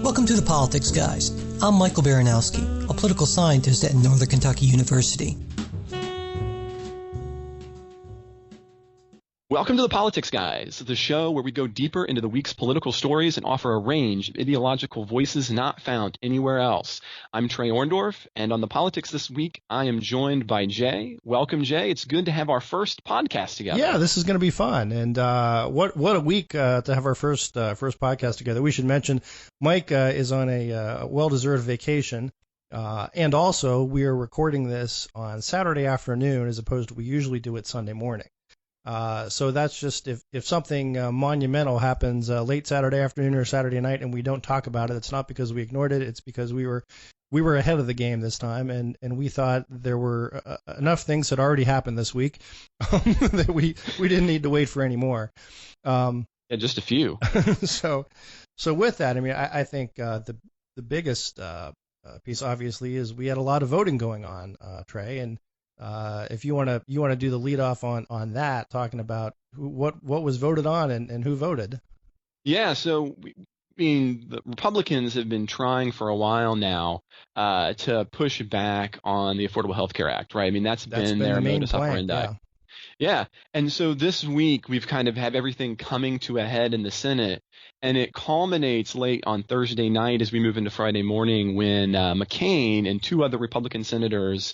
Welcome to the Politics Guys. I'm Michael Baranowski, a political scientist at Northern Kentucky University. Welcome to the Politics Guys, the show where we go deeper into the week's political stories and offer a range of ideological voices not found anywhere else. I'm Trey Orndorff, and on the Politics this week, I am joined by Jay. Welcome, Jay. It's good to have our first podcast together. Yeah, this is going to be fun, and what a week to have our first podcast together. We should mention Mike is on a well-deserved vacation, and also we are recording this on Saturday afternoon as opposed to we usually do it Sunday morning. So that's just if something monumental happens late Saturday afternoon or Saturday night and we don't talk about it, it's not because we ignored it. It's because we were ahead of the game this time, and we thought there were enough things that already happened this week that we didn't need to wait for any more. Yeah, just a few. So with that, I mean, I think the biggest piece obviously is we had a lot of voting going on, Trey, and if you want to do the lead off on that, talking about what was voted on and who voted. Yeah, so the Republicans have been trying for a while now to push back on the Affordable Health Care Act, right? I mean, that's been their modus operandi. Yeah, and so this week we've kind of have everything coming to a head in the Senate, and it culminates late on Thursday night as we move into Friday morning when McCain and two other Republican senators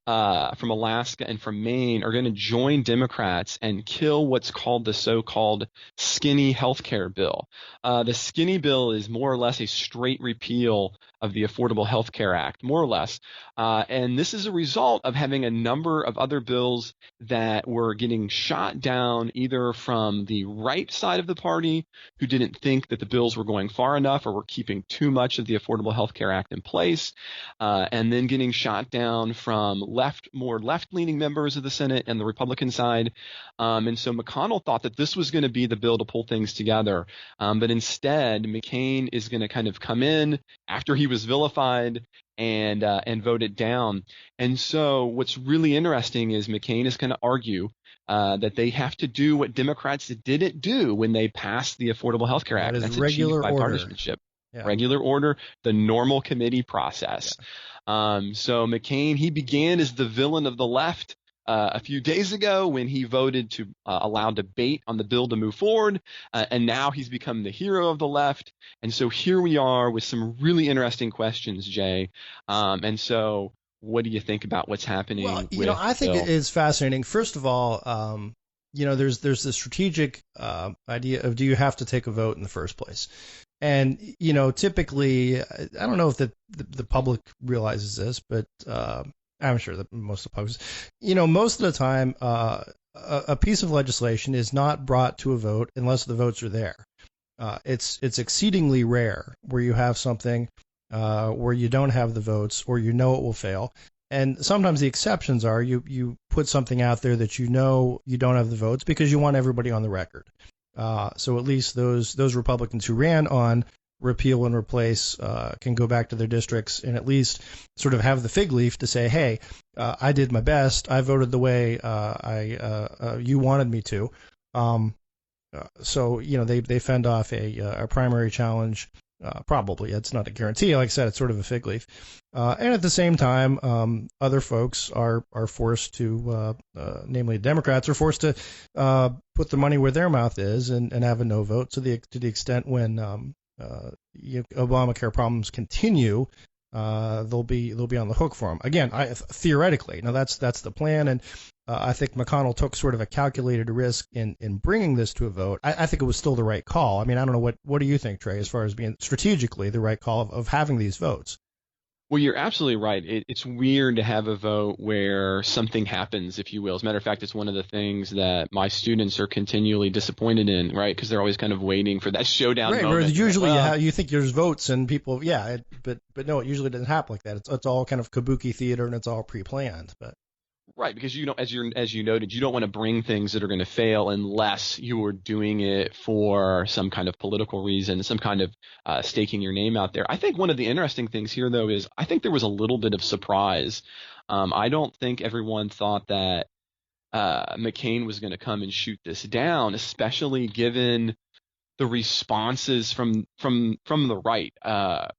from Alaska and from Maine are going to join Democrats and kill what's called the so-called skinny healthcare bill. The skinny bill is more or less a straight repeal of the Affordable Health Care Act, more or less. And this is a result of having a number of other bills that were getting shot down either from the right side of the party, who didn't think that the bills were going far enough or were keeping too much of the Affordable Health Care Act in place, and then getting shot down from more left-leaning members of the Senate and the Republican side. And so McConnell thought that this was going to be the bill to pull things together. But instead, McCain is going to kind of come in after he was vilified and vote it down. And so what's really interesting is McCain is going to argue that they have to do what Democrats didn't do when they passed the Affordable Health Care Act. That's regular bipartisanship. Yeah. Regular order, the normal committee process. Yeah. So McCain, he began as the villain of the left a few days ago when he voted to allow debate on the bill to move forward, and now he's become the hero of the left. And so here we are with some really interesting questions, Jay. And so what do you think about what's happening? Well, I think it is fascinating. First of all, there's the strategic idea of do you have to take a vote in the first place? And, typically, I don't know if the public realizes this, but I'm sure that most of the public, most of the time, a piece of legislation is not brought to a vote unless the votes are there. It's exceedingly rare where you have something where you don't have the votes or it will fail. And sometimes the exceptions are you put something out there that you don't have the votes because you want everybody on the record. So at least those Republicans who ran on repeal and replace can go back to their districts and at least sort of have the fig leaf to say, hey, I did my best. I voted the way you wanted me to. So they fend off a primary challenge. Probably. It's not a guarantee. Like I said, it's sort of a fig leaf. And at the same time, other folks are forced to, namely Democrats, are forced to put the money where their mouth is and have a no vote. To the extent when Obamacare problems continue, they'll be on the hook for them. Again, theoretically, now that's the plan, and I think McConnell took sort of a calculated risk in bringing this to a vote. I think it was still the right call. I mean, I don't know what do you think, Trey, as far as being strategically the right call of having these votes? Well, you're absolutely right. It's weird to have a vote where something happens, if you will. As a matter of fact, it's one of the things that my students are continually disappointed in, right? Because they're always kind of waiting for that showdown moment. Right, usually you think there's votes and people, but no, it usually doesn't happen like that. It's all kind of kabuki theater and it's all pre-planned. But Right, because as you noted, you don't want to bring things that are going to fail unless you are doing it for some kind of political reason, some kind of staking your name out there. I think one of the interesting things here, though, is I think there was a little bit of surprise. I don't think everyone thought that McCain was going to come and shoot this down, especially given the responses from the right. I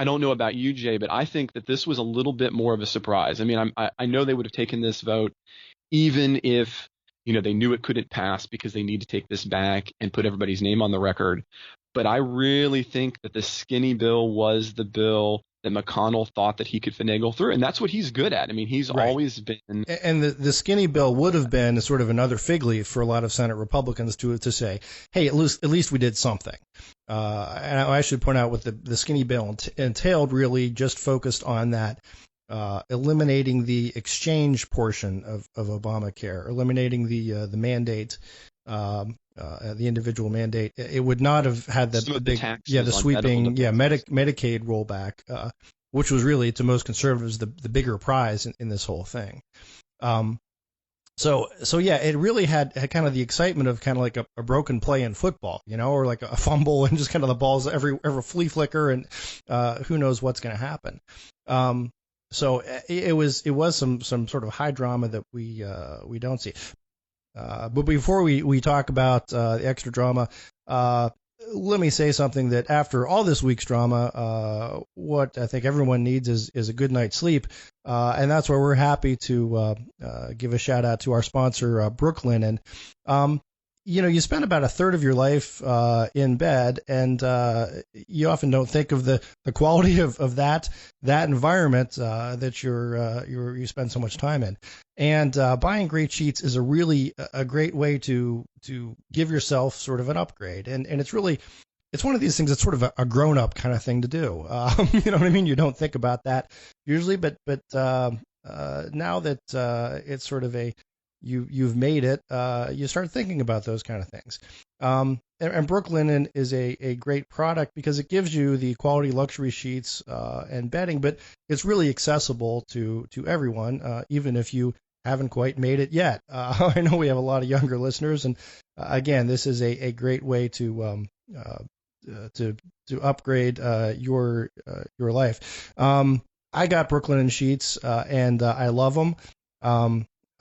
don't know about you, Jay, but I think that this was a little bit more of a surprise. I mean, I know they would have taken this vote even if, they knew it couldn't pass because they need to take this back and put everybody's name on the record. But I really think that the skinny bill was the bill that McConnell thought that he could finagle through. And that's what he's good at. I mean, he's always been. And the skinny bill would have been sort of another fig leaf for a lot of Senate Republicans to say, hey, at least we did something. And I should point out what the skinny bill entailed really just focused on that. Eliminating the exchange portion of Obamacare, eliminating the mandate, the individual mandate. It would not have had the big, the sweeping, Medicaid rollback, which was really to most conservatives the bigger prize in this whole thing. So it really had kind of the excitement of kind of like a broken play in football, or like a fumble and just kind of the balls every flea flicker and who knows what's going to happen. So it was some sort of high drama that we don't see. But before we talk about the extra drama, let me say something that after all this week's drama, what I think everyone needs is a good night's sleep. And that's why we're happy to give a shout out to our sponsor, Brooklyn. And you spend about a third of your life in bed, and you often don't think of the quality of that environment that you spend so much time in. And buying great sheets is a great way to give yourself sort of an upgrade. And it's one of these things that's sort of a grown up kind of thing to do. You know what I mean? You don't think about that usually, but now that it's sort of you've made it, you start thinking about those kind of things. And Brooklyn is a great product because it gives you the quality luxury sheets and bedding, but it's really accessible to everyone, even if you haven't quite made it yet. I know we have a lot of younger listeners, and again, this is a great way to upgrade your life. I got Brooklyn sheets, and I love them.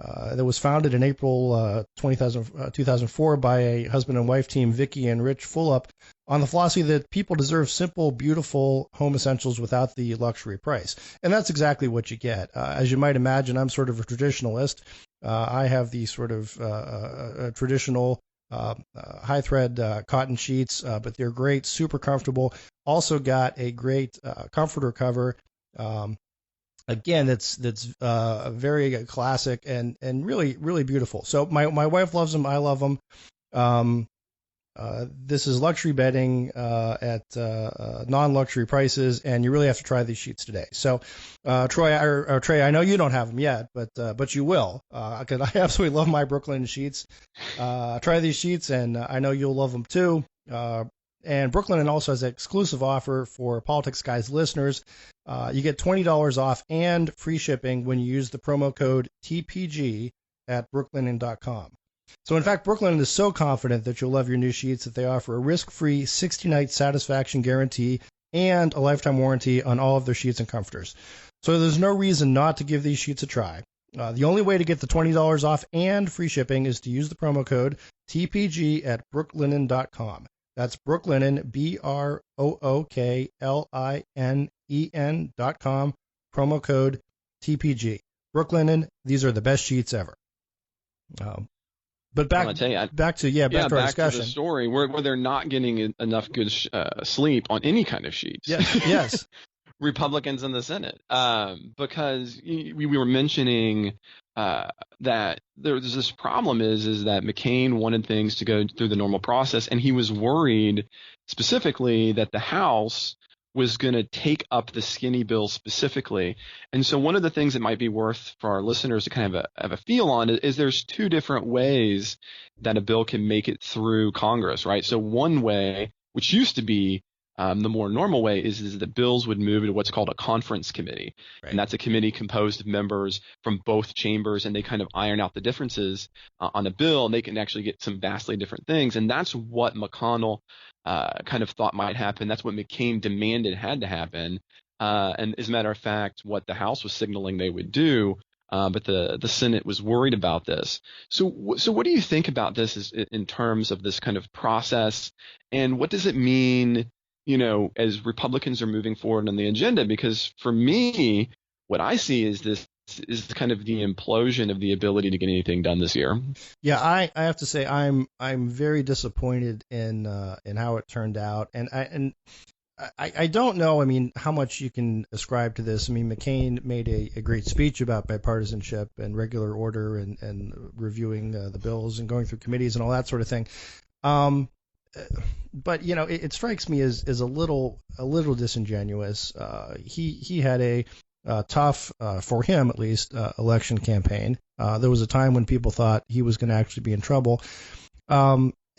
That was founded in April 2004 by a husband and wife team, Vicky and Rich Fulop, on the philosophy that people deserve simple, beautiful home essentials without the luxury price. And that's exactly what you get. As you might imagine, I'm sort of a traditionalist. I have the sort of traditional high thread cotton sheets, but they're great, super comfortable. Also got a great comforter cover. Again, that's very classic and really, really beautiful. So my wife loves them. I love them. This is luxury bedding at non-luxury prices, and you really have to try these sheets today. So, Trey, I know you don't have them yet, but you will, because I absolutely love my Brooklyn sheets. Try these sheets, and I know you'll love them too. And Brooklyn also has an exclusive offer for Politics Guys listeners. You get $20 off and free shipping when you use the promo code TPG at brooklinen.com. So, in fact, Brooklyn is so confident that you'll love your new sheets that they offer a risk-free 60-night satisfaction guarantee and a lifetime warranty on all of their sheets and comforters. So there's no reason not to give these sheets a try. The only way to get the $20 off and free shipping is to use the promo code TPG at brooklinen.com. That's Brooklinen, BROOKLINEN.com, promo code TPG. Brooklinen, these are the best sheets ever. But back to our discussion. To the story where they're not getting enough good sleep on any kind of sheets. Yes. Republicans in the Senate, because we were mentioning that there's this problem is that McCain wanted things to go through the normal process, and he was worried specifically that the House was going to take up the skinny bill specifically. And so one of the things that might be worth for our listeners to kind of have a feel on is there's two different ways that a bill can make it through Congress, right? So one way, which used to be the more normal way, is that bills would move to what's called a conference committee. Right. And that's a committee composed of members from both chambers, and they kind of iron out the differences on a bill, and they can actually get some vastly different things. And that's what McConnell kind of thought might happen. That's what McCain demanded had to happen. And as a matter of fact, what the House was signaling they would do but the Senate was worried about this. So what do you think about this in terms of this kind of process, and what does it mean, as Republicans are moving forward on the agenda? Because for me, what I see is this is kind of the implosion of the ability to get anything done this year. Yeah, I have to say I'm very disappointed in how it turned out, and I don't know, I mean, how much you can ascribe to this. I mean, McCain made a great speech about bipartisanship and regular order and reviewing the bills and going through committees and all that sort of thing. But, it strikes me as a little disingenuous. He had a tough, for him at least, election campaign. There was a time when people thought he was going to actually be in trouble.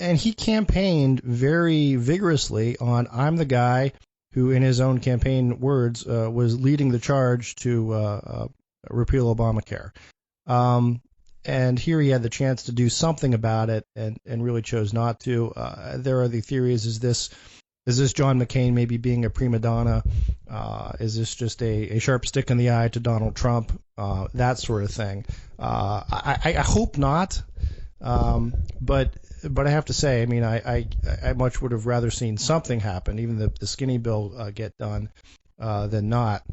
And he campaigned very vigorously on, I'm the guy who, in his own campaign words, was leading the charge to repeal Obamacare. And here he had the chance to do something about it and really chose not to. There are the theories, is this John McCain maybe being a prima donna? Is this just a sharp stick in the eye to Donald Trump? That sort of thing. I hope not. But I have to say, I mean, I much would have rather seen something happen, even the skinny bill get done, than not.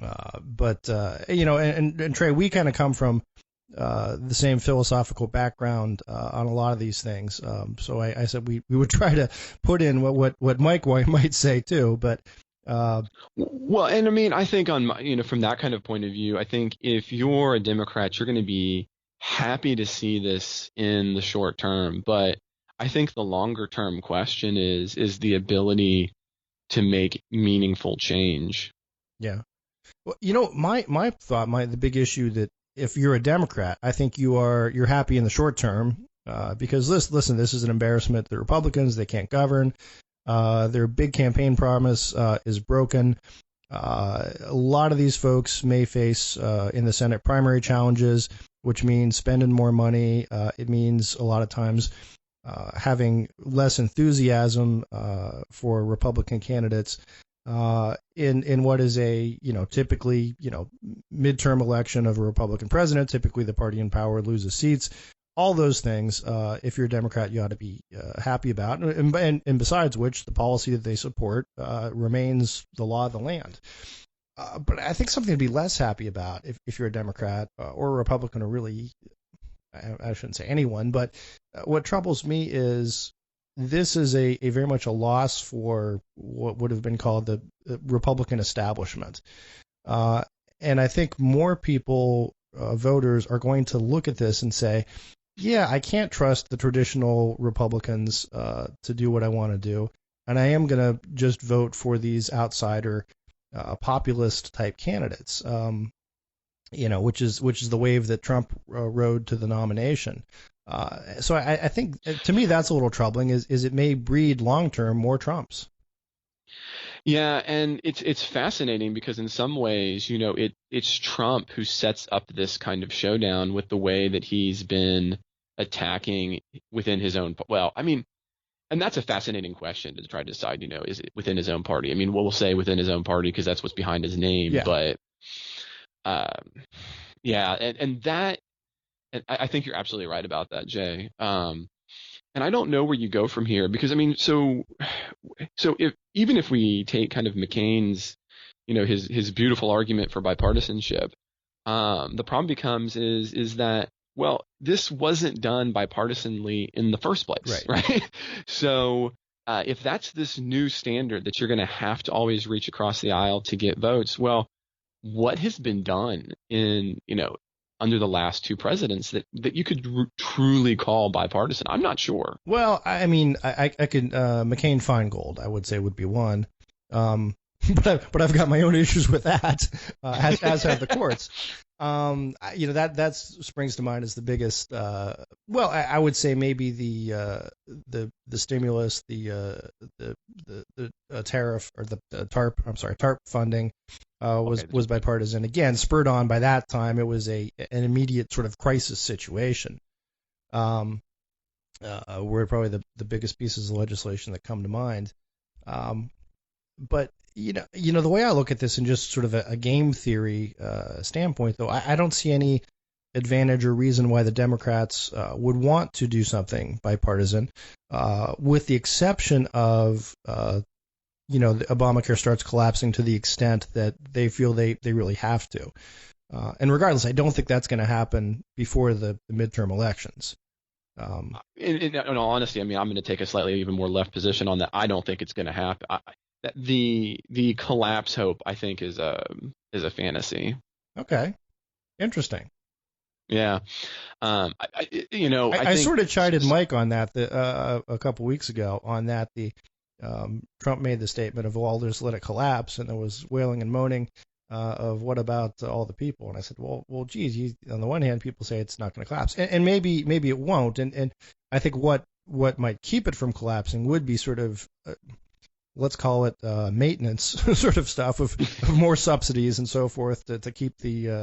And Trey, we kind of come from the same philosophical background on a lot of these things. So I said we would try to put in what Mike might say too, but. Well, and I mean, I think from that kind of point of view, I think if you're a Democrat, you're going to be happy to see this in the short term, but I think the longer term question is the ability to make meaningful change. Yeah. Well, my thought, the big issue that if you're a Democrat, I think you're happy in the short term because listen, this is an embarrassment to the Republicans. They can't govern. Their big campaign promise is broken. A lot of these folks may face in the Senate primary challenges, which means spending more money. It means a lot of times having less enthusiasm for Republican candidates in what is a typically midterm election of a Republican president. Typically, the party in power loses seats. All those things, if you're a Democrat, you ought to be happy about. And besides which, the policy that they support remains the law of the land. But I think something to be less happy about if you're a Democrat or a Republican, or really, I shouldn't say anyone, but what troubles me is this is a very much a loss for what would have been called the Republican establishment. And I think more people, voters, are going to look at this and say, yeah, I can't trust the traditional Republicans to do what I want to do, and I am going to just vote for these outsider populist type candidates, which is the wave that Trump rode to the nomination. So I think, to me, that's a little troubling. Is it may breed long term more Trumps. Yeah, and it's fascinating because in some ways, it's Trump who sets up this kind of showdown with the way that he's been attacking within his own. Well, I mean, and that's a fascinating question to try to decide, is it within his own party? I mean, we'll say within his own party because that's what's behind his name. Yeah. But and that, and I think you're absolutely right about that, Jay. And I don't know where you go from here because, I mean, so even if we take kind of McCain's, his beautiful argument for bipartisanship, the problem becomes is that, well, this wasn't done bipartisanly in the first place, right? So if that's this new standard that you're going to have to always reach across the aisle to get votes, well, what has been done in, under the last two presidents that you could truly call bipartisan? I'm not sure. Well, I mean, I could McCain Feingold, I would say, would be one. But I've got my own issues with that, as have the courts. That springs to mind as the biggest. Well, I would say maybe the stimulus, the tariff, or the TARP funding was bipartisan. Again, spurred on by that time. It was an immediate sort of crisis situation. Were probably the biggest pieces of legislation that come to mind. But The way I look at this in just sort of a game theory standpoint, though, I don't see any advantage or reason why the Democrats would want to do something bipartisan, with the exception of, the Obamacare starts collapsing to the extent that they feel they really have to. And regardless, I don't think that's going to happen before the midterm elections. In all honesty, I'm going to take a slightly even more left position on that. I don't think it's going to happen. The collapse hope, I think, is a fantasy. Okay, interesting. Yeah, I sort of chided Mike on that a couple weeks ago. On that, Trump made the statement of, "Well, just let it collapse," and there was wailing and moaning of what about all the people? And I said, well, geez, on the one hand, people say it's not going to collapse, and maybe it won't. And I think what might keep it from collapsing would be sort of let's call it maintenance sort of stuff of more subsidies and so forth to keep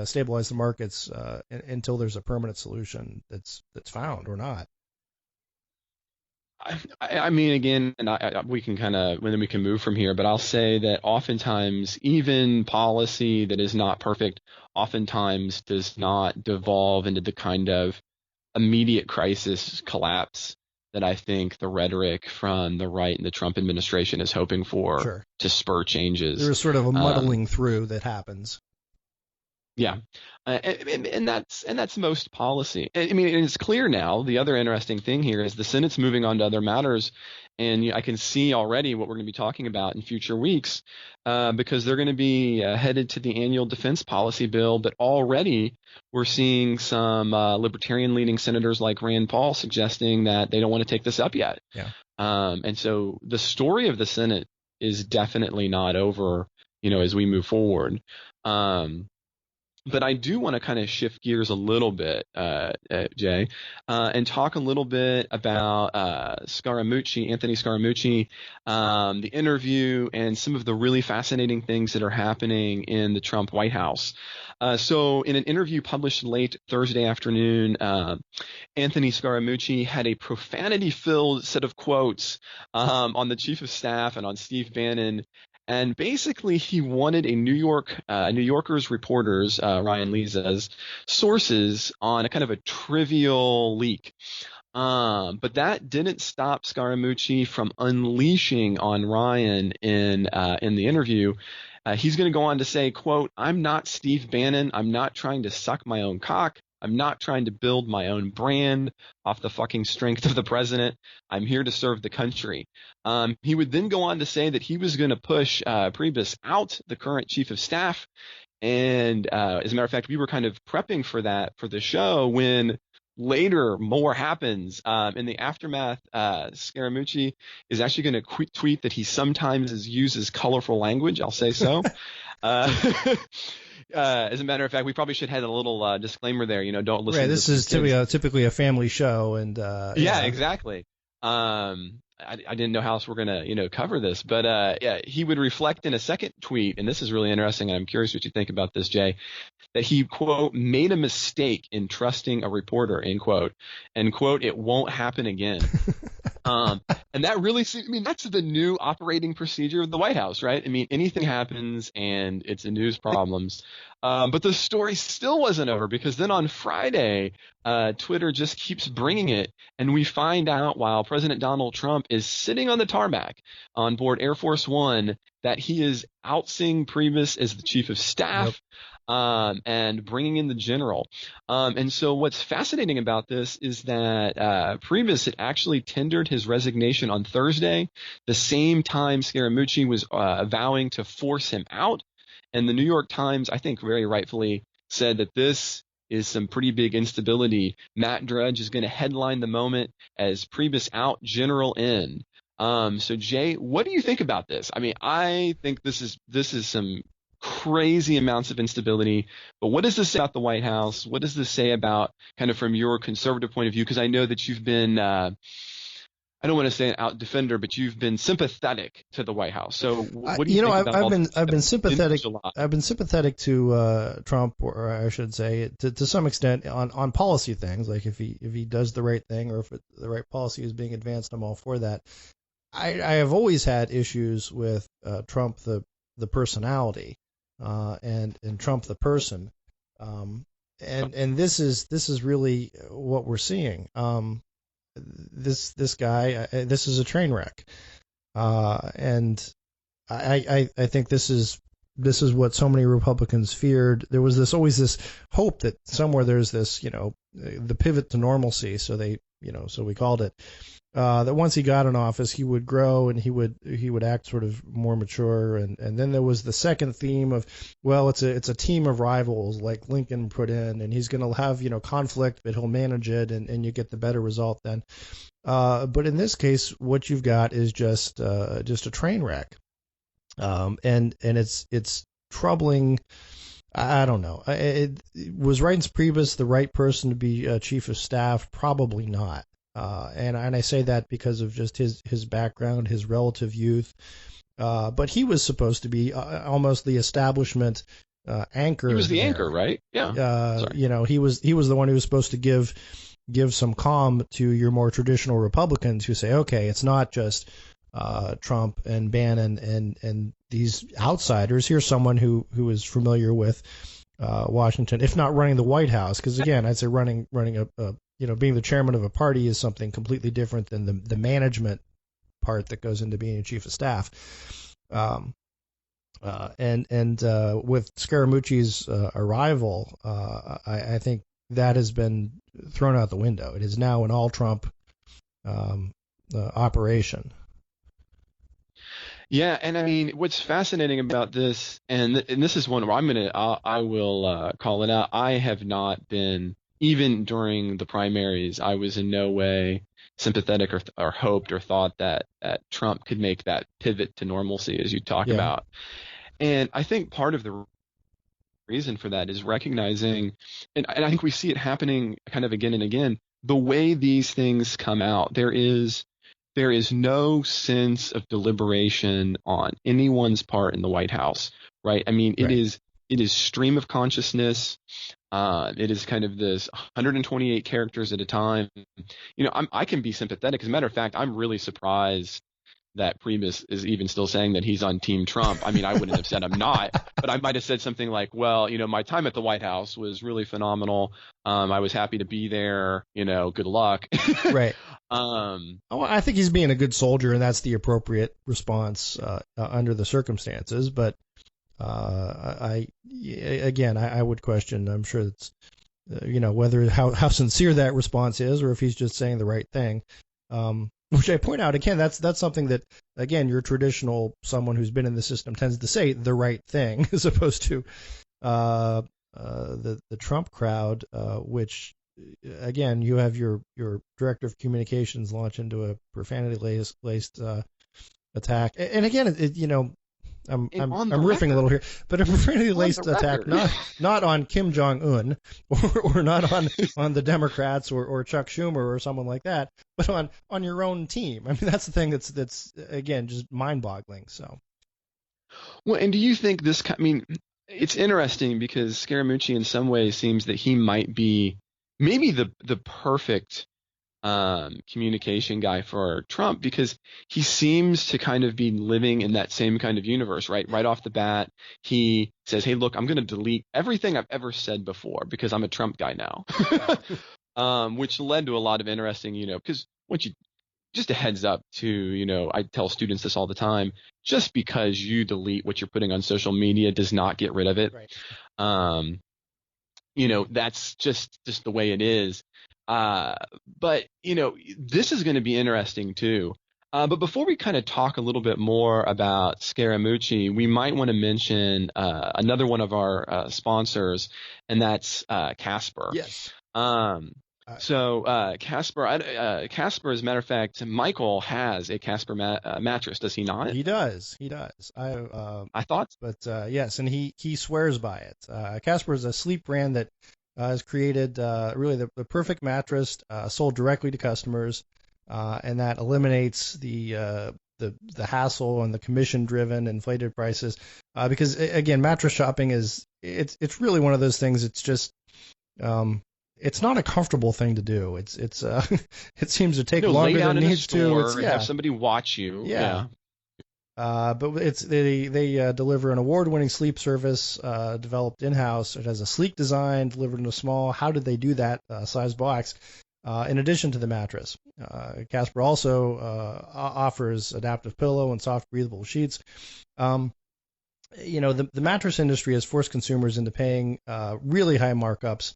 stabilize the markets until there's a permanent solution that's found or not. I mean, again, and we can we can move from here, but I'll say that oftentimes even policy that is not perfect oftentimes does not devolve into the kind of immediate crisis collapse that I think the rhetoric from the right and the Trump administration is hoping for to spur changes. There's sort of a muddling through that happens. Yeah, and that's most policy. I mean, it's clear now. The other interesting thing here is the Senate's moving on to other matters, and I can see already what we're going to be talking about in future weeks, because they're going to be headed to the annual defense policy bill. But already we're seeing some libertarian-leaning senators like Rand Paul suggesting that they don't want to take this up yet. Yeah. And so the story of the Senate is definitely not over, as we move forward. But I do want to kind of shift gears a little bit, Jay, and talk a little bit about Anthony Scaramucci, the interview, and some of the really fascinating things that are happening in the Trump White House. So in an interview published late Thursday afternoon, Anthony Scaramucci had a profanity-filled set of quotes on the chief of staff and on Steve Bannon. And basically, he wanted a New Yorker's reporters, Ryan Liza's sources on a kind of a trivial leak. But that didn't stop Scaramucci from unleashing on Ryan in the interview. He's going to go on to say, quote, "I'm not Steve Bannon. I'm not trying to suck my own cock. I'm not trying to build my own brand off the fucking strength of the president. I'm here to serve the country." He would then go on to say that he was going to push Priebus out, the current chief of staff. And as a matter of fact, we were kind of prepping for that for the show when later more happens. In the aftermath, Scaramucci is actually going to tweet that he sometimes uses colorful language. I'll say so. As a matter of fact, we probably should have a little disclaimer there. Don't listen. Right, this is typically a family show, and yeah, exactly. I didn't know how else we're gonna cover this, but he would reflect in a second tweet, and this is really interesting, and I'm curious what you think about this, Jay, that he, quote, made a mistake in trusting a reporter, end quote, and quote, "it won't happen again." And that really seems, that's the new operating procedure of the White House, right? Anything happens and it's a news problems. But the story still wasn't over, because then on Friday, Twitter just keeps bringing it. And we find out while President Donald Trump is sitting on the tarmac on board Air Force One that he is ousting Priebus as the chief of staff. Yep. And bringing in the general. And so what's fascinating about this is that Priebus had actually tendered his resignation on Thursday, the same time Scaramucci was vowing to force him out. And the New York Times, I think very rightfully, said that this is some pretty big instability. Matt Drudge is going to headline the moment as Priebus out, general in. So Jay, what do you think about this? I think this is some crazy amounts of instability. But what does this say about the White House? What does this say about kind of from your conservative point of view? Because I know that you've been, I don't want to say an out defender, but you've been sympathetic to the White House. So what do you think about I've been sympathetic. I've been sympathetic to Trump, or I should say, to some extent on policy things. Like if he does the right thing, or if the right policy is being advanced, I'm all for that. I have always had issues with Trump, the the personality, and Trump the person. And this is really what we're seeing. This guy, this is a train wreck, and I think this is what so many Republicans feared. There was always this hope that somewhere there's this, the pivot to normalcy. So we called it. That once he got in office, he would grow and he would act sort of more mature. And then there was the second theme of, well, it's a team of rivals like Lincoln put in, and he's going to have, conflict, but he'll manage it, and you get the better result then. But in this case, what you've got is just a train wreck. And it's troubling. I don't know. Was Reince Priebus the right person to be chief of staff? Probably not. And I say that because of just his background, his relative youth. But he was supposed to be almost the establishment anchor. He was the anchor, right? Yeah. He was the one who was supposed to give some calm to your more traditional Republicans who say, okay, it's not just Trump and Bannon and these outsiders. Here's someone who is familiar with Washington, if not running the White House, because again, I'd say running a being the chairman of a party is something completely different than the management part that goes into being a chief of staff. And with Scaramucci's arrival, I think that has been thrown out the window. It is now an all-Trump operation. Yeah, and I mean, what's fascinating about this, and this is one where I will call it out. I have not been, even during the primaries, I was in no way sympathetic or hoped or thought that Trump could make that pivot to normalcy, as you talk about. And I think part of the reason for that is recognizing, and I think we see it happening kind of again and again, the way these things come out. There is no sense of deliberation on anyone's part in the White House, right? I mean, it is stream of consciousness. It is kind of this 128 characters at a time. I can be sympathetic. As a matter of fact, I'm really surprised that Priebus is even still saying that he's on Team Trump. I mean, I wouldn't have said I'm not, but I might have said something like, well, my time at the White House was really phenomenal. I was happy to be there. Good luck. Right. I think he's being a good soldier, and that's the appropriate response under the circumstances. But I would question. I'm sure it's whether how sincere that response is, or if he's just saying the right thing. Which I point out again, that's something that, again, your traditional someone who's been in the system tends to say the right thing, as opposed to the Trump crowd, which, again, you have your director of communications launch into a profanity laced attack, and again, I'm riffing a little here, but a profanity-laced attack not on Kim Jong-un or not on the Democrats or Chuck Schumer or someone like that, but on your own team. I mean, that's the thing that's again just mind-boggling. So, well, and do you think this? I mean, it's interesting because Scaramucci in some ways seems that he might be maybe the perfect communication guy for Trump, because he seems to kind of be living in that same kind of universe, right? Right off the bat, he says, hey, look, I'm going to delete everything I've ever said before because I'm a Trump guy now, which led to a lot of interesting, because just a heads up to, I tell students this all the time, just because you delete what you're putting on social media does not get rid of it. Right. That's just the way it is. But this is going to be interesting too. But before we kind of talk a little bit more about Scaramucci, we might want to mention another one of our sponsors, and that's Casper. Yes. So Casper, as a matter of fact, Michael has a Casper mattress, does he not? He does. I thought, but yes, and he swears by it. Casper is a sleep brand that has created really the perfect mattress sold directly to customers, and that eliminates the hassle and the commission-driven inflated prices. Because again, mattress shopping it's really one of those things. It's just it's not a comfortable thing to do. It's it seems to take longer than it needs to. Have somebody watch you. Yeah. But they deliver an award-winning sleep service developed in-house. It has a sleek design, delivered in a small, how did they do that, size box, in addition to the mattress. Casper also offers adaptive pillow and soft breathable sheets. The mattress industry has forced consumers into paying really high markups.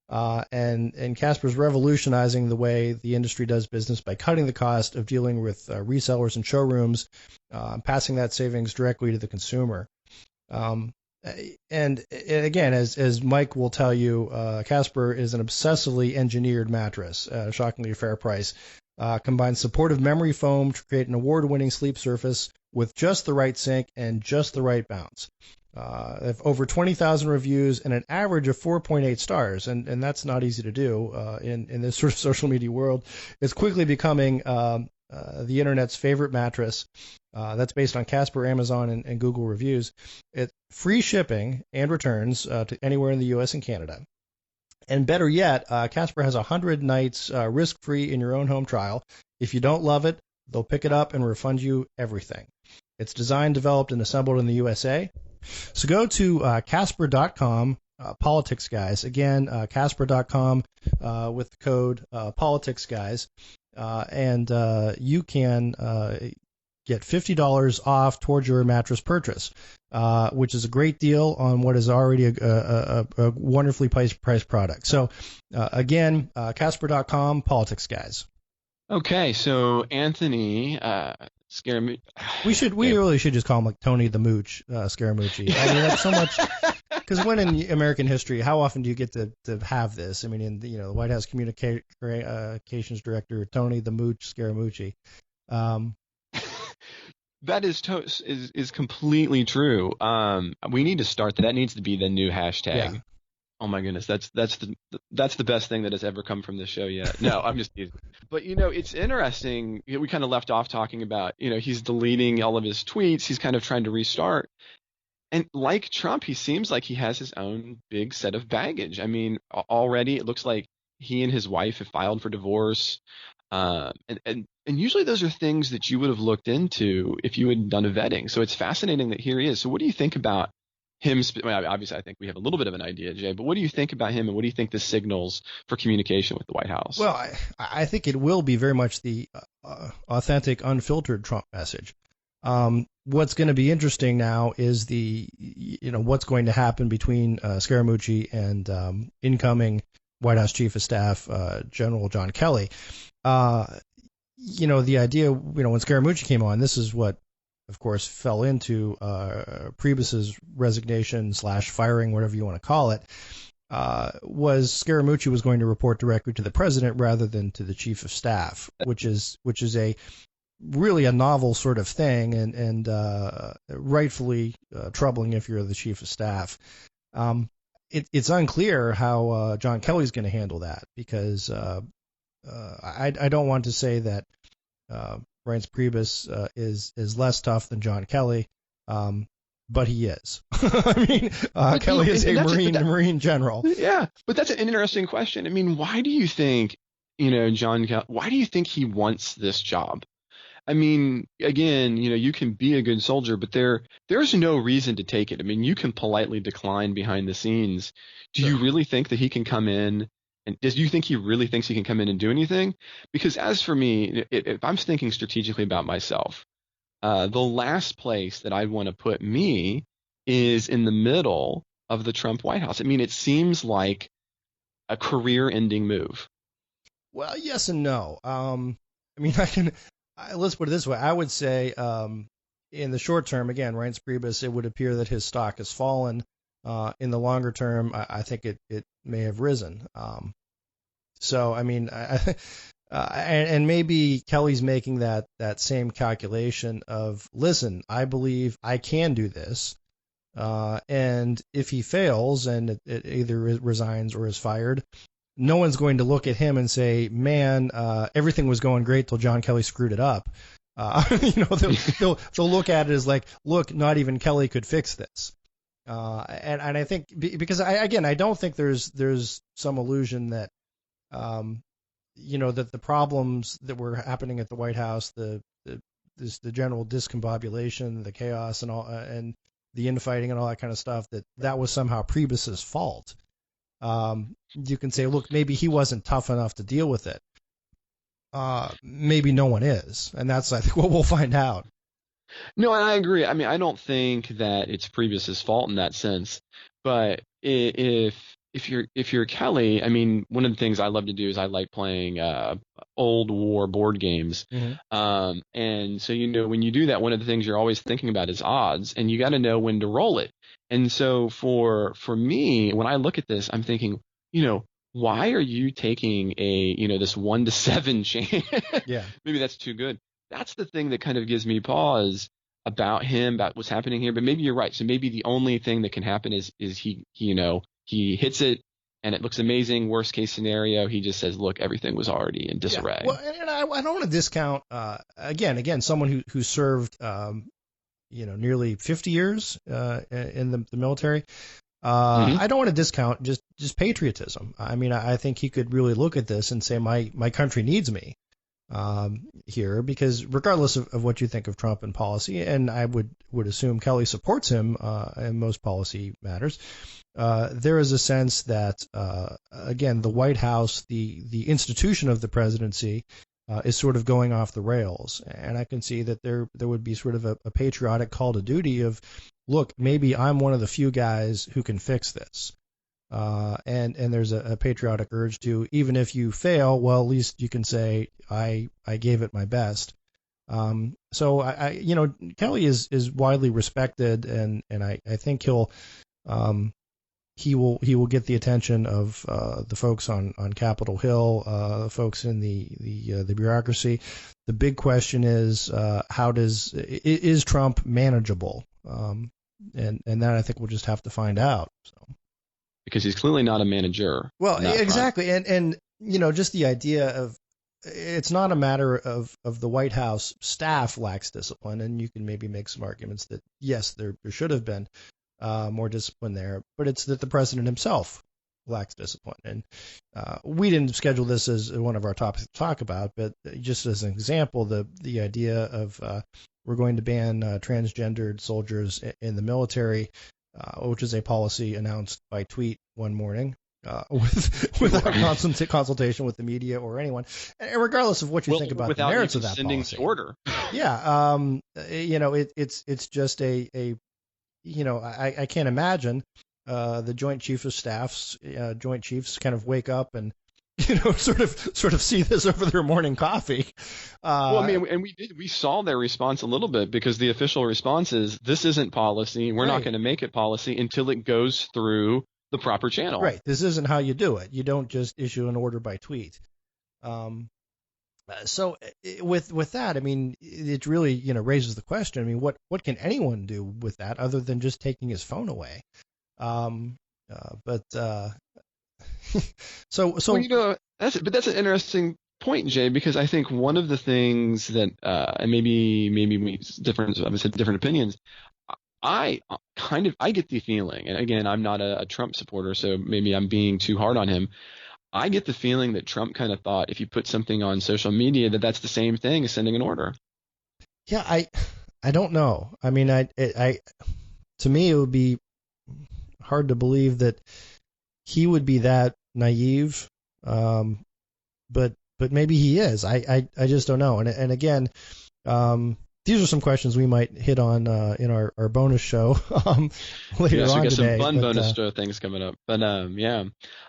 And Casper's revolutionizing the way the industry does business by cutting the cost of dealing with resellers and showrooms, passing that savings directly to the consumer. And again, as Mike will tell you, Casper is an obsessively engineered mattress at a shockingly fair price. Combines supportive memory foam to create an award-winning sleep surface with just the right sink and just the right bounce. They have over 20,000 reviews and an average of 4.8 stars, and that's not easy to do in this sort of social media world. It's quickly becoming the internet's favorite mattress. That's based on Casper, Amazon, and Google reviews. It's free shipping and returns to anywhere in the U.S. and Canada. And better yet, Casper has 100 nights risk-free in your own home trial. If you don't love it, they'll pick it up and refund you everything. It's designed, developed, and assembled in the USA. So go to Casper.com, politics guys. Again, Casper.com with the code politics guys, and you can get $50 off towards your mattress purchase, which is a great deal on what is already a wonderfully priced product. So again, Casper.com, politics guys. Okay, so Anthony Scaramucci. We really should just call him like Tony the Mooch Scaramucci. I mean, that's so much, because when in American history, how often do you get to have this? I mean, in the White House Communications Director Tony the Mooch Scaramucci. That is completely true. We need to start that. That needs to be the new hashtag. Yeah. Oh my goodness, that's the best thing that has ever come from this show yet. No, I'm just teasing. But it's interesting. We kind of left off talking about he's deleting all of his tweets. He's kind of trying to restart. And like Trump, he seems like he has his own big set of baggage. I mean, already it looks like he and his wife have filed for divorce. And usually those are things that you would have looked into if you had done a vetting. So it's fascinating that here he is. So what do you think about him? Obviously, I think we have a little bit of an idea, Jay, but what do you think about him, and what do you think this signals for communication with the White House? Well, I think it will be very much the authentic, unfiltered Trump message. What's going to be interesting now is what's going to happen between Scaramucci and incoming White House Chief of Staff, General John Kelly. The idea, when Scaramucci came on, this is what, of course, fell into Priebus's resignation / firing, whatever you want to call it, was Scaramucci was going to report directly to the president rather than to the chief of staff, which is a really a novel sort of thing and rightfully troubling if you're the chief of staff. It's unclear how John Kelly's going to handle that, because I don't want to say that Reince Priebus is less tough than John Kelly, but he is. I mean, Kelly is a Marine general. Yeah, but that's an interesting question. I mean, why do you think, John Kelly, why do you think he wants this job? I mean, again, you can be a good soldier, but there's no reason to take it. I mean, you can politely decline behind the scenes. Do you really think that he can come in? And do you think he really thinks he can come in and do anything? Because as for me, if I'm thinking strategically about myself, the last place that I'd want to put me is in the middle of the Trump White House. I mean, it seems like a career-ending move. Well, yes and no. Let's put it this way. I would say in the short term, again, Reince Priebus, it would appear that his stock has fallen. In the longer term, I think it may have risen. So, I mean, and maybe Kelly's making that same calculation of, listen, I believe I can do this. And if he fails and it either resigns or is fired, no one's going to look at him and say, man, everything was going great till John Kelly screwed it up. They'll look at it as like, look, not even Kelly could fix this. And I think because I don't think there's some illusion that, that the problems that were happening at the White House, the the general discombobulation, the chaos, and all, and the infighting and all that kind of stuff, that was somehow Priebus's fault. You can say, look, maybe he wasn't tough enough to deal with it. Maybe no one is, and that's, I think, what we'll find out. No, and I agree. I mean, I don't think that it's Priebus's fault in that sense, but if you're Kelly, I mean, one of the things I love to do is I like playing old war board games. Mm-hmm. And so, when you do that, one of the things you're always thinking about is odds, and you got to know when to roll it. And so for me, when I look at this, I'm thinking, why are you taking this 1-7 chance? Yeah. Maybe that's too good. That's the thing that kind of gives me pause about him, about what's happening here. But maybe you're right. So maybe the only thing that can happen is he hits it and it looks amazing. Worst case scenario, he just says, look, everything was already in disarray. Yeah. Well, and I don't want to discount, again, someone who served, nearly 50 years in the military. I don't want to discount just patriotism. I mean, I think he could really look at this and say, my country needs me here, because regardless of what you think of Trump and policy, and I would assume Kelly supports him in most policy matters, there is a sense that, again, the White House, the institution of the presidency, is sort of going off the rails. And I can see that there would be sort of a patriotic call to duty of, look, maybe I'm one of the few guys who can fix this. And there's a patriotic urge to, even if you fail, well, at least you can say, I gave it my best. So Kelly is widely respected, and I think he will get the attention of the folks on Capitol Hill, the folks in the bureaucracy. The big question is, is Trump manageable? And that I think we'll just have to find out. So. Because he's clearly not a manager. Well, exactly. And just the idea of, it's not a matter of the White House staff lacks discipline, and you can maybe make some arguments that, yes, there should have been more discipline there, but it's that the president himself lacks discipline. And we didn't schedule this as one of our topics to talk about, but just as an example, the idea of we're going to ban transgendered soldiers in the military, which is a policy announced by tweet one morning, without consultation with the media or anyone, and regardless of what you think about the merits of that policy. Order. Yeah, it's just I can't imagine the Joint Chiefs of Staff's Joint Chiefs kind of wake up and sort of see this over their morning coffee. Well, I mean, and we saw their response a little bit, because the official response is, this isn't policy. We're not going to make it policy until it goes through the proper channel. Right. This isn't how you do it. You don't just issue an order by tweet. So with that, I mean, it really, raises the question. I mean, what can anyone do with that other than just taking his phone away? So well, that's an interesting point, Jay, because I think one of the things that and maybe we different opinions. I get the feeling, and again, I'm not a Trump supporter, so maybe I'm being too hard on him. I get the feeling that Trump kind of thought if you put something on social media, that's the same thing as sending an order. Yeah, I don't know. I mean, to me, it would be hard to believe that he would be that naive. But maybe he is. I just don't know. And again, these are some questions we might hit on in our bonus show later on today. We got some fun bonus things coming up. But yeah.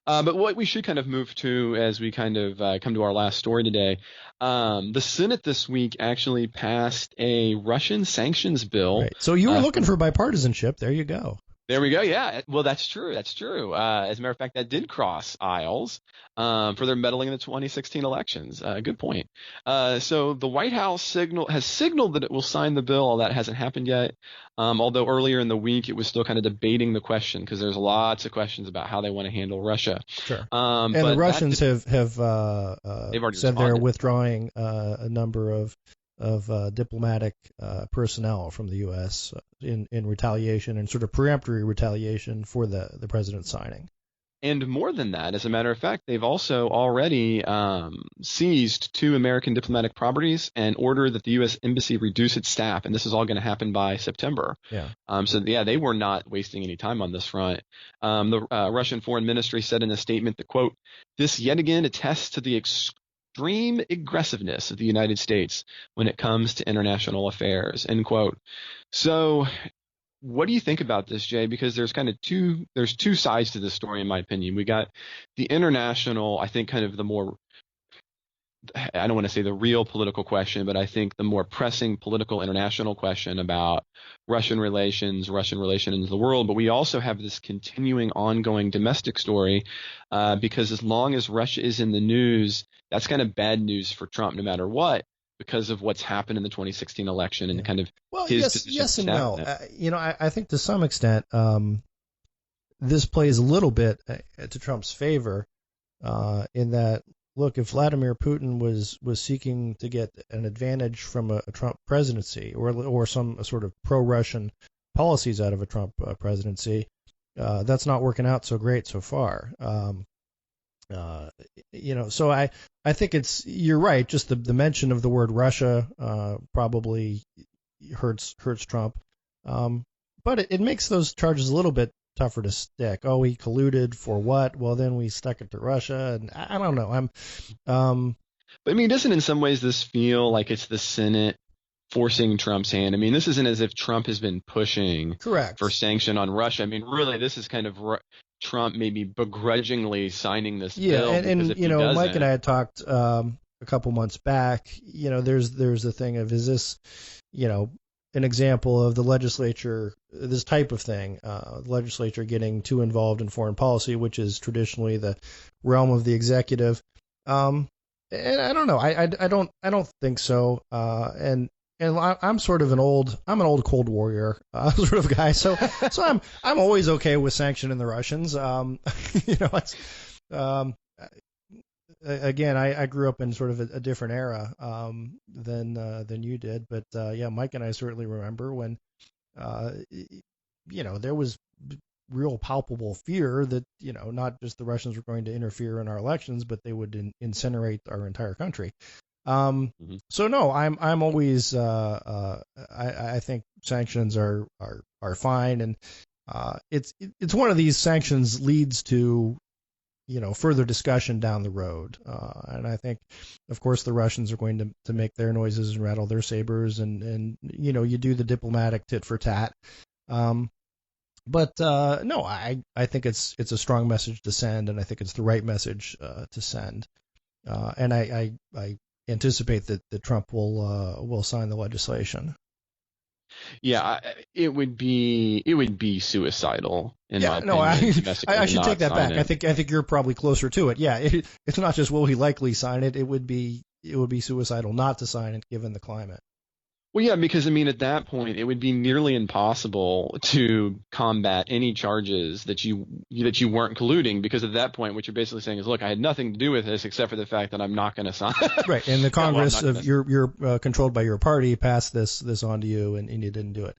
But what we should kind of move to as we kind of come to our last story today, the Senate this week actually passed a Russian sanctions bill. Right. So you were looking for bipartisanship. There you go. There we go. Yeah. Well, that's true. That's true. As a matter of fact, that did cross aisles for their meddling in the 2016 elections. Good point. So the White House has signaled that it will sign the bill. That hasn't happened yet. Although earlier in the week, it was still kind of debating the question, because there's lots of questions about how they want to handle Russia. Sure. And the Russians have said they're withdrawing a number of diplomatic personnel from the U.S. in retaliation, and sort of preemptory retaliation for the president signing. And more than that, as a matter of fact, they've also already seized 2 American diplomatic properties and ordered that the U.S. Embassy reduce its staff. And this is all going to happen by September. Yeah. So they were not wasting any time on this front. The Russian Foreign Ministry said in a statement that, quote, "This yet again attests to the extreme aggressiveness of the United States when it comes to international affairs," end quote. So what do you think about this, Jay? Because there's two sides to this story, in my opinion. We got the international, I think kind of the more, I don't want to say the real political question, but I think the more pressing political international question about Russian relations in the world. But we also have this continuing ongoing domestic story because as long as Russia is in the news, that's kind of bad news for Trump no matter what, because of what's happened in the 2016 election and kind of his position. Yes and no. I think to some extent this plays a little bit to Trump's favor in that, look, if Vladimir Putin was seeking to get an advantage from a Trump presidency or some sort of pro-Russian policies out of a Trump presidency, that's not working out so great so far. So I think you're right. Just the mention of the word Russia probably hurts Trump. But it makes those charges a little bit tougher to stick. Oh, he colluded for what? Well, then we stuck it to Russia, and I don't know. But I mean, doesn't in some ways this feel like it's the Senate forcing Trump's hand? I mean, this isn't as if Trump has been pushing for sanction on Russia. I mean, really, this is kind of Trump maybe begrudgingly signing this bill. And Mike and I had talked a couple months back. There's the thing of, is this, an example of the legislature, this type of thing, the legislature getting too involved in foreign policy, which is traditionally the realm of the executive. And I don't know. I don't think so. And I'm sort of an old Cold Warrior sort of guy. So I'm always okay with sanctioning the Russians. Again, I grew up in sort of a different era than you did, but Mike and I certainly remember when there was real palpable fear that not just the Russians were going to interfere in our elections, but they would incinerate our entire country. So no, I'm always I think sanctions are fine, and it's one of these sanctions leads to further discussion down the road. And I think, of course, the Russians are going to make their noises and rattle their sabers, and you do the diplomatic tit for tat. But no, I think it's a strong message to send, and I think it's the right message to send. And I anticipate that Trump will sign the legislation. Yeah, it would be suicidal. I should take that back. I think you're probably closer to it. Yeah, it's not just will he likely sign it. It would be suicidal not to sign it given the climate. Well, yeah, because I mean, at that point, it would be nearly impossible to combat any charges that you weren't colluding, because at that point, what you're basically saying is, look, I had nothing to do with this except for the fact that I'm not going to sign. Right, and the Congress of you're controlled by your party passed this on to you, and you didn't do it.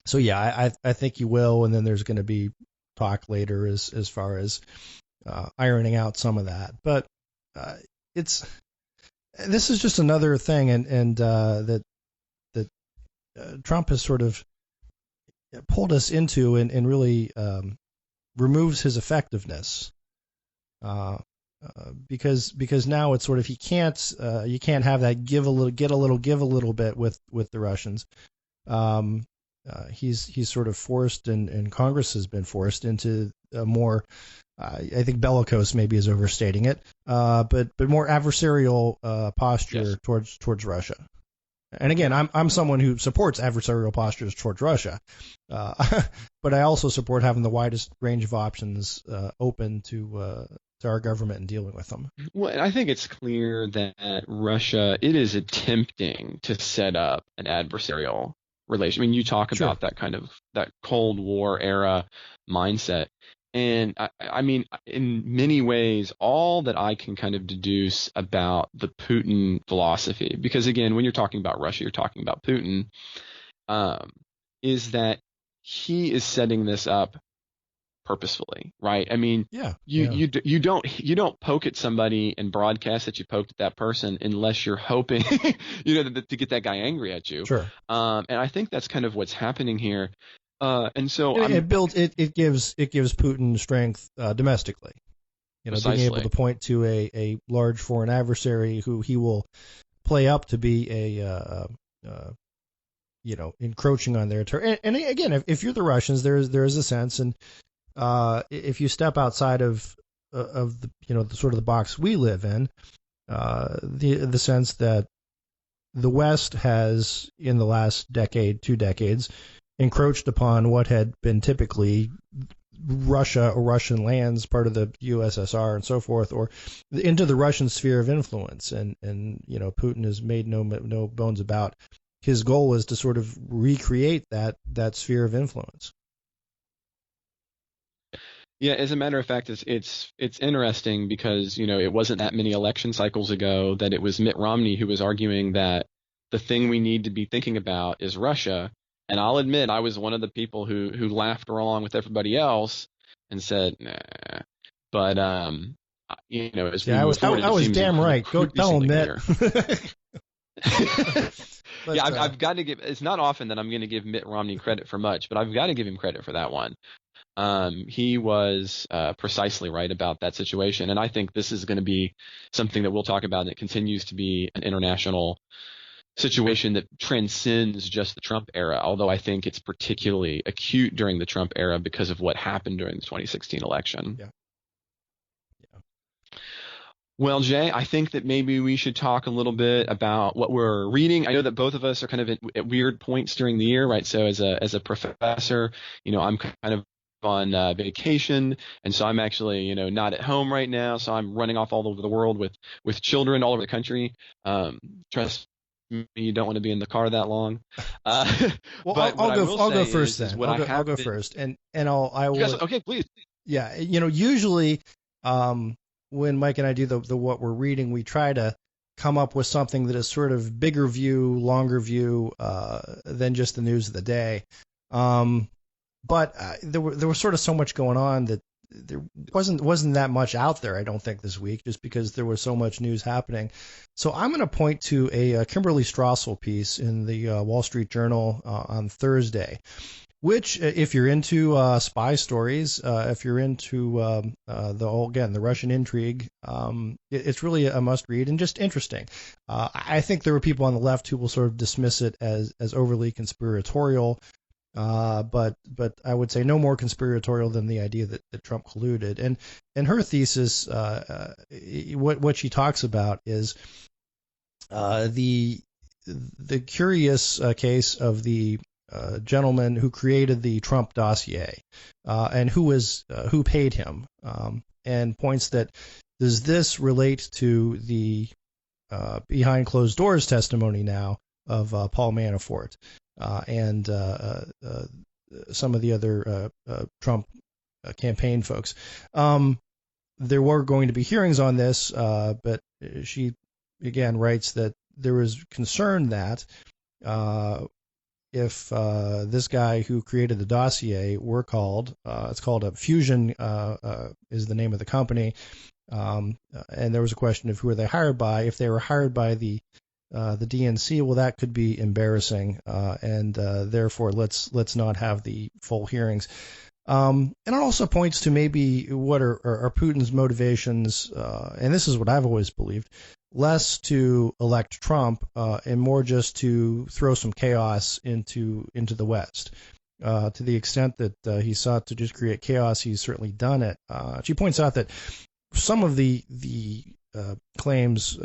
So yeah, I think you will, and then there's going to be talk later as far as ironing out some of that, but this is just another thing, and that Trump has sort of pulled us into and really removes his effectiveness, because now it's sort of you can't have that give a little bit with the Russians. He's sort of forced, and Congress has been forced into a more I think bellicose maybe is overstating it, but more adversarial posture towards Russia. And again, I'm someone who supports adversarial postures towards Russia, but I also support having the widest range of options open to our government in dealing with them. Well, I think it's clear that Russia, it is attempting to set up an adversarial relation. I mean, you talk about that kind of that Cold War era mindset. And I mean, in many ways, all that I can kind of deduce about the Putin philosophy, because again, when you're talking about Russia, you're talking about Putin, is that he is setting this up purposefully, right? I mean, yeah, you don't poke at somebody and broadcast that you poked at that person unless you're hoping, to get that guy angry at you. Sure. And I think that's kind of what's happening here. And so it gives Putin strength domestically. Precisely. Being able to point to a large foreign adversary who he will play up to be encroaching on their territory. And again, if you're the Russians, there is a sense, and if you step outside of the the sort of the box we live in, the sense that the West has, in the last decade, 2 decades, encroached upon what had been typically Russia or Russian lands, part of the USSR and so forth, or into the Russian sphere of influence. And Putin has made no bones about his goal was to sort of recreate that sphere of influence. Yeah, as a matter of fact, it's interesting because it wasn't that many election cycles ago that it was Mitt Romney who was arguing that the thing we need to be thinking about is Russia. And I'll admit, I was one of the people who laughed along with everybody else and said, nah. But as we move forward, I was damn right. Go tell him, Mitt. But, yeah, I've got to give. It's not often that I'm going to give Mitt Romney credit for much, but I've got to give him credit for that one. He was precisely right about that situation, and I think this is going to be something that we'll talk about. And it continues to be an international situation that transcends just the Trump era, although I think it's particularly acute during the Trump era because of what happened during the 2016 election. Yeah. Well, Jay, I think that maybe we should talk a little bit about what we're reading. I know that both of us are kind of at weird points during the year, right? So as a professor, I'm kind of on vacation, and so I'm actually not at home right now, so I'm running off all over the world with children all over the country. Trust me, you don't want to be in the car that long. Well, I'll go first then. I'll go first, and I will. Guys, okay, please. Yeah, usually when Mike and I do the what we're reading, we try to come up with something that is sort of bigger view, longer view than just the news of the day. But there was sort of so much going on that there wasn't that much out there, I don't think, this week, just because there was so much news happening. So I'm going to point to a Kimberly Strassel piece in the Wall Street Journal on Thursday, which, if you're into spy stories, if you're into the Russian intrigue, it's really a must read and just interesting. I think there were people on the left who will sort of dismiss it as overly conspiratorial. But I would say no more conspiratorial than the idea that Trump colluded. And her thesis, what she talks about is the curious case of the gentleman who created the Trump dossier and who paid him, and points that does this relate to the behind closed doors testimony now of Paul Manafort. And some of the other Trump campaign folks. There were going to be hearings on this, but she again writes that there was concern that if this guy who created the dossier were called, it's called a Fusion is the name of the company, and there was a question of who are they hired by. If they were hired by the DNC, well, that could be embarrassing, and therefore let's not have the full hearings. And it also points to maybe what are Putin's motivations, and this is what I've always believed, less to elect Trump and more just to throw some chaos into the West. To the extent that he sought to just create chaos, he's certainly done it. She points out that some of the claims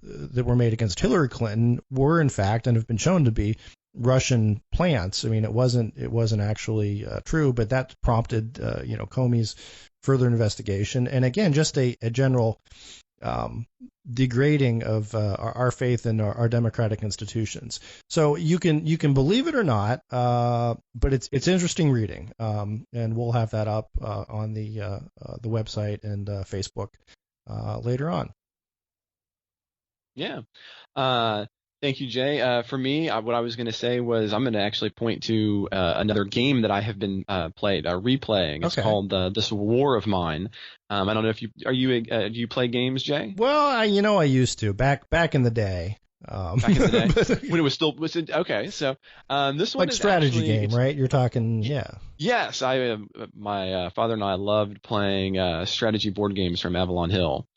that were made against Hillary Clinton were in fact and have been shown to be Russian plants. I mean, it wasn't actually true, but that prompted Comey's further investigation, and again, just a general degrading of our faith in our democratic institutions. So you can believe it or not, but it's interesting reading, and we'll have that up on the website and Facebook later on. Yeah. Thank you, Jay. For me, what I was going to say was I'm going to actually point to another game that I have been replaying. It's called This War of Mine. I don't know if do you play games, Jay? Well, I used to back in the day. Back in the day when it was okay. So this one like is strategy actually, game, right? You're talking, yeah. Yes, my father and I loved playing strategy board games from Avalon Hill.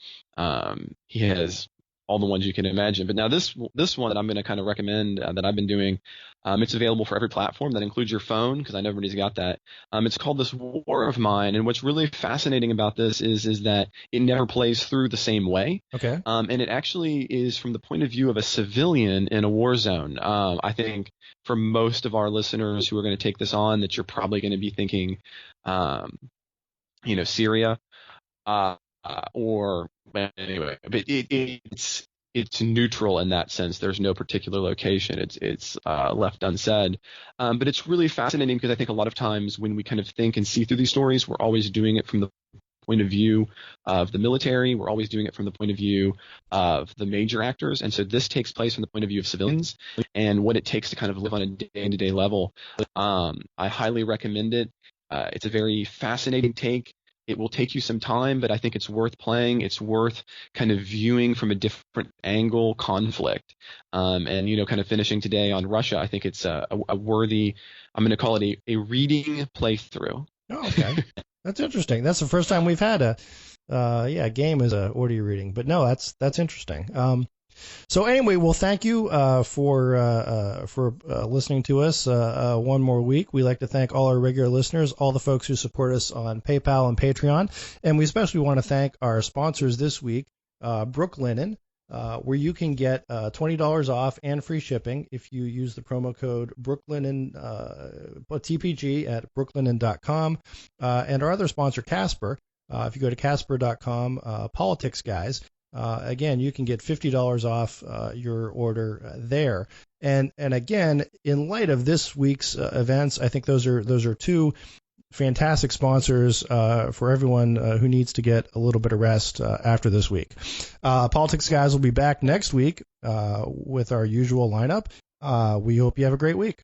He has all the ones you can imagine. But now this one that I'm going to kind of recommend that I've been doing, it's available for every platform. That includes your phone, because I know everybody's got that. It's called This War of Mine, and what's really fascinating about this is that it never plays through the same way. Okay. And it actually is from the point of view of a civilian in a war zone. I think for most of our listeners who are going to take this on, that you're probably going to be thinking, Syria. But it's neutral in that sense. There's no particular location. It's left unsaid. But it's really fascinating because I think a lot of times when we kind of think and see through these stories, we're always doing it from the point of view of the military. We're always doing it from the point of view of the major actors. And so this takes place from the point of view of civilians and what it takes to kind of live on a day-to-day level. I highly recommend it. It's a very fascinating take. It will take you some time, but I think it's worth playing. It's worth kind of viewing from a different angle conflict. And, kind of finishing today on Russia, I think it's a worthy, I'm going to call it a reading playthrough. Oh, okay. That's interesting. That's the first time we've had a game as a audio reading. But no, that's interesting. So anyway, well, thank you for listening to us one more week. We like to thank all our regular listeners, all the folks who support us on PayPal and Patreon, and we especially want to thank our sponsors this week, Brooklinen, where you can get $20 off and free shipping if you use the promo code Brooklinen TPG at brooklinen.com, and our other sponsor, Casper. If you go to casper.com, politics guys. Again, you can get $50 off your order there. And again, in light of this week's events, I think those are two fantastic sponsors for everyone who needs to get a little bit of rest after this week. Politics Guys will be back next week with our usual lineup. We hope you have a great week.